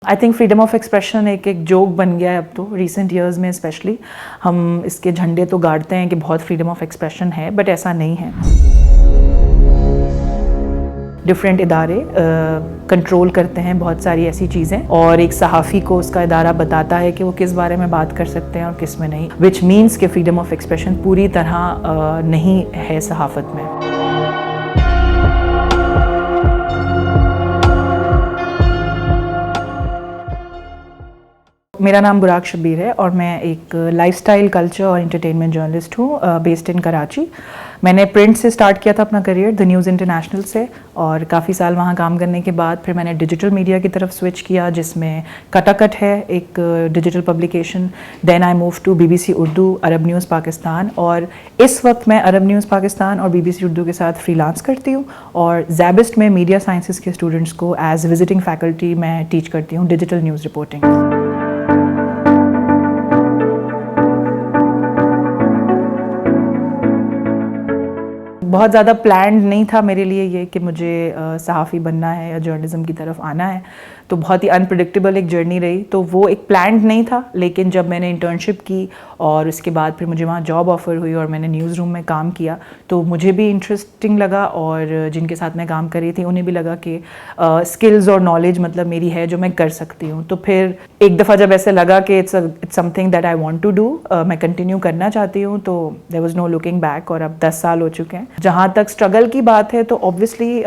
I think freedom of expression एक joke बन गया है अब तो रिसेंट ईयर्स में स्पेशली। हम इसके झंडे तो गाड़ते हैं कि बहुत फ्रीडम ऑफ एक्सप्रेशन है, बट ऐसा नहीं है। डिफरेंट इदारे कंट्रोल करते हैं बहुत सारी ऐसी चीज़ें, और एक सहाफ़ी को उसका इदारा बताता है कि वो किस बारे में बात कर सकते हैं और किस में नहीं, विच मीन्स कि फ्रीडम ऑफ एक्सप्रेशन पूरी तरह नहीं है सहाफ़त में। मेरा नाम बुराक शब्बीर है और मैं एक लाइफस्टाइल, कल्चर और एंटरटेनमेंट जर्नलिस्ट हूँ बेस्ड इन कराची। मैंने प्रिंट से स्टार्ट किया था अपना करियर द न्यूज़ इंटरनेशनल से, और काफ़ी साल वहाँ काम करने के बाद फिर मैंने डिजिटल मीडिया की तरफ स्विच किया, जिसमें कटाकट है एक digital publication. Then I move to BBC Urdu, Arab news Pakistan, और इस वक्त मैं अरब न्यूज़ पाकिस्तान और BBC उर्दू के साथ फ्रीलांस करती हूँ, और ज़ैबिस्ट में मीडिया साइंसेस के स्टूडेंट्स को एज विजिटिंग फैकल्टी मैं टीच करती हूँ डिजिटल न्यूज़ रिपोर्टिंग। बहुत ज़्यादा प्लान्ड नहीं था मेरे लिए ये कि मुझे सहाफ़ी बनना है या जर्नलिज्म की तरफ आना है, तो बहुत ही अनप्रेडिक्टेबल एक जर्नी रही। तो वो एक प्लान्ड नहीं था, लेकिन जब मैंने इंटर्नशिप की और उसके बाद फिर मुझे वहाँ जॉब ऑफ़र हुई और मैंने न्यूज़ रूम में काम किया, तो मुझे भी इंटरेस्टिंग लगा, और जिनके साथ मैं काम कर रही थी उन्हें भी लगा कि स्किल्स और नॉलेज मतलब मेरी है जो मैं कर सकती हूँ। तो फिर एक दफ़ा जब ऐसे लगा कि it's something that I want to do, मैं कंटिन्यू करना चाहती हूँ, तो there was no looking back, और अब 10 साल हो चुके हैं। जहाँ तक स्ट्रगल की बात है, तो ऑब्वियसली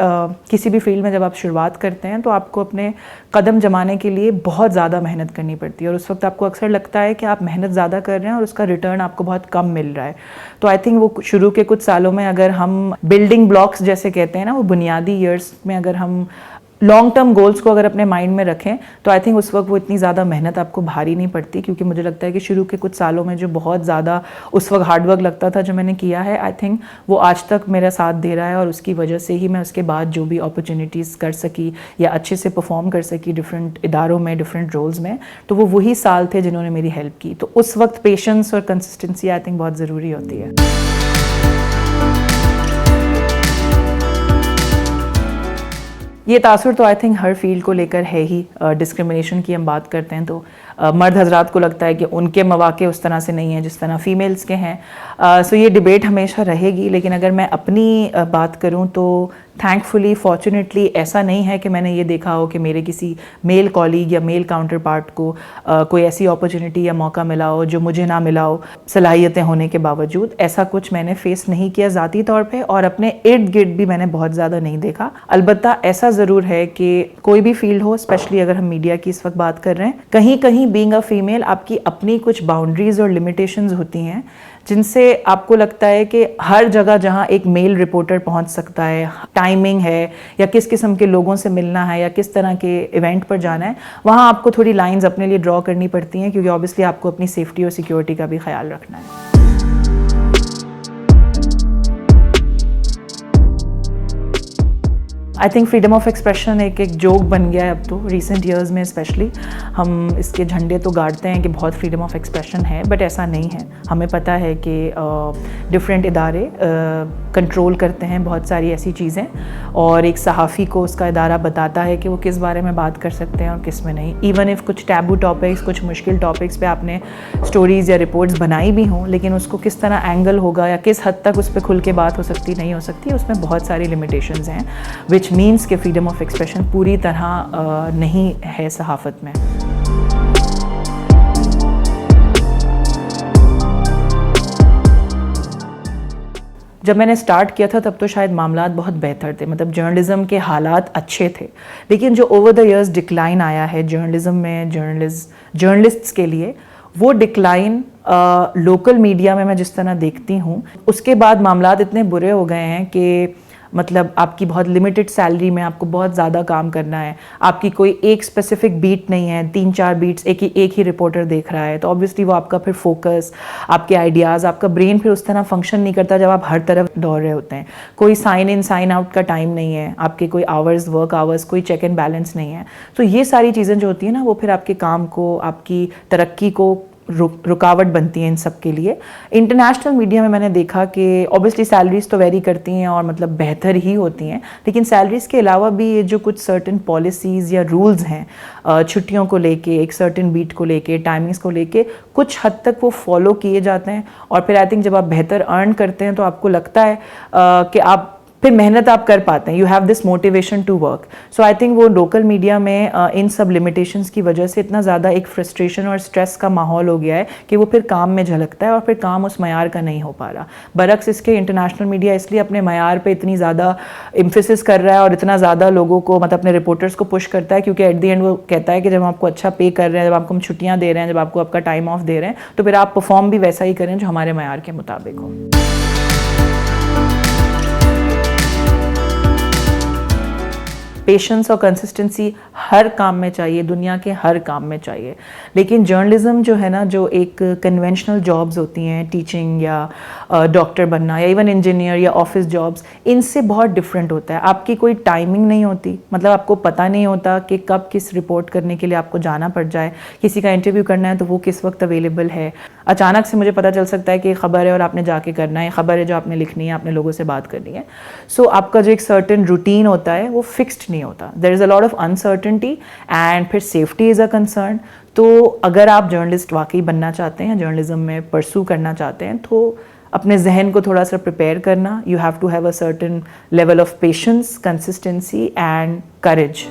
किसी भी फील्ड में जब आप शुरुआत करते हैं तो आपको अपने कदम जमाने के लिए बहुत ज़्यादा मेहनत करनी पड़ती है, और उस वक्त आपको अक्सर लगता है कि आप मेहनत ज़्यादा कर रहे हैं और उसका रिटर्न आपको बहुत कम मिल रहा है। तो आई थिंक वो शुरू के कुछ सालों में अगर हम बिल्डिंग ब्लॉक्स जैसे कहते हैं ना, वो बुनियादी ईयर्स में अगर हम लॉन्ग टर्म गोल्स को अगर अपने माइंड में रखें, तो आई थिंक उस वक्त वो इतनी ज़्यादा मेहनत आपको भारी नहीं पड़ती, क्योंकि मुझे लगता है कि शुरू के कुछ सालों में जो बहुत ज़्यादा उस वक्त हार्डवर्क लगता था जो मैंने किया है, आई थिंक वो आज तक मेरा साथ दे रहा है, और उसकी वजह से ही मैं उसके बाद जो भी अपॉर्चुनिटीज़ कर सकी या अच्छे से परफॉर्म कर सकी डिफरेंट इदारों में, डिफरेंट रोल्स में, तो वो वही साल थे जिन्होंने मेरी हेल्प की। तो उस वक्त पेशेंस और कंसिस्टेंसी आई थिंक बहुत ज़रूरी होती है। ये तासुर तो आई थिंक हर फील्ड को लेकर है ही। डिस्क्रिमिनेशन की हम बात करते हैं तो मर्द हजरात को लगता है कि उनके मौके उस तरह से नहीं है जिस तरह फीमेल्स के हैं। सो ये डिबेट हमेशा रहेगी, लेकिन अगर मैं अपनी बात करूं तो थैंकफुली, फॉर्चुनेटली ऐसा नहीं है कि मैंने ये देखा हो कि मेरे किसी मेल कॉलीग या मेल काउंटर पार्ट को कोई ऐसी अपॉर्चुनिटी या मौका मिला हो जो मुझे ना मिला हो, सलाहियतें होने के बावजूद। ऐसा कुछ मैंने फेस नहीं किया ज़ाती तौर पे, और अपने इर्द गिर्द भी मैंने बहुत ज़्यादा नहीं देखा। अलबत्ता ऐसा ज़रूर है कि कोई भी फील्ड हो, स्पेशली अगर हम मीडिया की इस वक्त बात कर रहे हैं, कहीं कहीं बीइंग अ फीमेल आपकी अपनी कुछ बाउंड्रीज और लिमिटेशंस होती हैं, जिनसे आपको लगता है कि हर जगह जहां एक मेल रिपोर्टर पहुंच सकता है, टाइमिंग है या किस किस्म के लोगों से मिलना है या किस तरह के इवेंट पर जाना है, वहां आपको थोड़ी लाइंस अपने लिए ड्रॉ करनी पड़ती हैं, क्योंकि ऑब्वियसली आपको अपनी सेफ्टी और सिक्योरिटी का भी ख्याल रखना है। I think freedom of expression एक जोक बन गया है अब तो रिसेंट ईयर्स में स्पेशली। हम इसके झंडे तो गाड़ते हैं कि बहुत फ्रीडम ऑफ एक्सप्रेशन है, बट ऐसा नहीं है। हमें पता है कि डिफरेंट इदारे कंट्रोल करते हैं बहुत सारी ऐसी चीज़ें, और एक सहाफ़ी को उसका इदारा बताता है कि वो किस बारे में बात कर सकते हैं और किस में नहीं। इवन इफ़ कुछ टैबू टॉपिक्स, कुछ मुश्किल टॉपिक्स पे आपने स्टोरीज़ या रिपोर्ट्स बनाई भी हों, लेकिन उसको किस तरह एंगल होगा या किस हद तक उस पर खुल के बात हो सकती नहीं हो सकती, उसमें बहुत सारी लिमिटेशंस हैं, विच मीन्स कि फ्रीडम ऑफ एक्सप्रेशन पूरी तरह नहीं है सहाफ़त में। जब मैंने स्टार्ट किया था तब तो शायद मामलात बहुत बेहतर थे, मतलब जर्नलिज्म के हालात अच्छे थे, लेकिन जो ओवर द इयर्स डिक्लाइन आया है जर्नलिज्म में, जर्नलिस्ट्स के लिए, वो डिक्लाइन लोकल मीडिया में मैं जिस तरह देखती हूँ, उसके बाद मामलात इतने बुरे हो गए हैं कि मतलब आपकी बहुत लिमिटेड सैलरी में आपको बहुत ज़्यादा काम करना है, आपकी कोई एक स्पेसिफिक बीट नहीं है, 3-4 बीट्स एक ही रिपोर्टर देख रहा है, तो ऑब्वियसली वो आपका फिर फोकस, आपके आइडियाज़, आपका ब्रेन फिर उस तरह फंक्शन नहीं करता जब आप हर तरफ दौड़ रहे होते हैं। कोई साइन इन साइन आउट का टाइम नहीं है, आपके कोई आवर्स, वर्क आवर्स, कोई चेक एंड बैलेंस नहीं है। तो ये सारी चीज़ें जो होती हैं ना, वो फिर आपके काम को, आपकी तरक्की को रुकावट बनती है इन सब के लिए। इंटरनेशनल मीडिया में मैंने देखा कि ऑब्वियसली सैलरीज तो वेरी करती हैं और मतलब बेहतर ही होती हैं, लेकिन सैलरीज के अलावा भी ये जो कुछ सर्टेन पॉलिसीज़ या रूल्स हैं छुट्टियों को लेके, एक सर्टेन बीट को लेके, टाइमिंग्स को लेके, कुछ हद तक वो फॉलो किए जाते हैं। और फिर आई थिंक जब आप बेहतर अर्न करते हैं तो आपको लगता है कि आप फिर मेहनत आप कर पाते हैं, you have this motivation to work. So I think वो लोकल मीडिया में इन सब लिमिटेशंस की वजह से इतना ज़्यादा एक फ्रस्ट्रेशन और स्ट्रेस का माहौल हो गया है कि वो फिर काम में झलकता है और फिर काम उस मयार का नहीं हो पा रहा। बरक्स इसके इंटरनेशनल मीडिया इसलिए अपने मयार पे इतनी ज़्यादा एम्फेसिस कर रहा है और इतना ज़्यादा लोगों को मतलब अपने रिपोर्टर्स को पुश करता है, क्योंकि एट द एंड वो कहता है कि जब हम आपको अच्छा पे कर रहे हैं, जब आपको हम छुट्टियाँ दे रहे हैं, जब आपको आपका टाइम ऑफ दे रहे हैं, तो फिर आप परफॉर्म भी वैसा ही करें जो हमारे मयार के मुताबिक हो। पेशेंस और कंसिस्टेंसी हर काम में चाहिए, दुनिया के हर काम में चाहिए, लेकिन जर्नलिज्म जो है ना, जो एक कन्वेंशनल जॉब्स होती हैं, टीचिंग या डॉक्टर बनना या इवन इंजीनियर या ऑफिस जॉब्स, इनसे बहुत डिफरेंट होता है। आपकी कोई टाइमिंग नहीं होती, मतलब आपको पता नहीं होता कि कब किस रिपोर्ट करने के लिए आपको जाना पड़ जाए। किसी का इंटरव्यू करना है तो वो किस वक्त अवेलेबल है। अचानक से मुझे पता चल सकता है कि खबर है और आपने जाके करना है, खबर है जो आपने लिखनी है, आपने लोगों से बात करनी है। सो आपका जो एक सर्टेन रूटीन होता है वो फिक्स्ड नहीं होता। There is a lot of uncertainty and फिर सेफ्टी इज़ अ कंसर्न। तो अगर आप जर्नलिस्ट वाकई बनना चाहते हैं, जर्नलिज्म में परसू करना चाहते हैं, तो अपने जहन को थोड़ा सा प्रिपेयर करना, you have to have a certain level of patience, consistency and courage.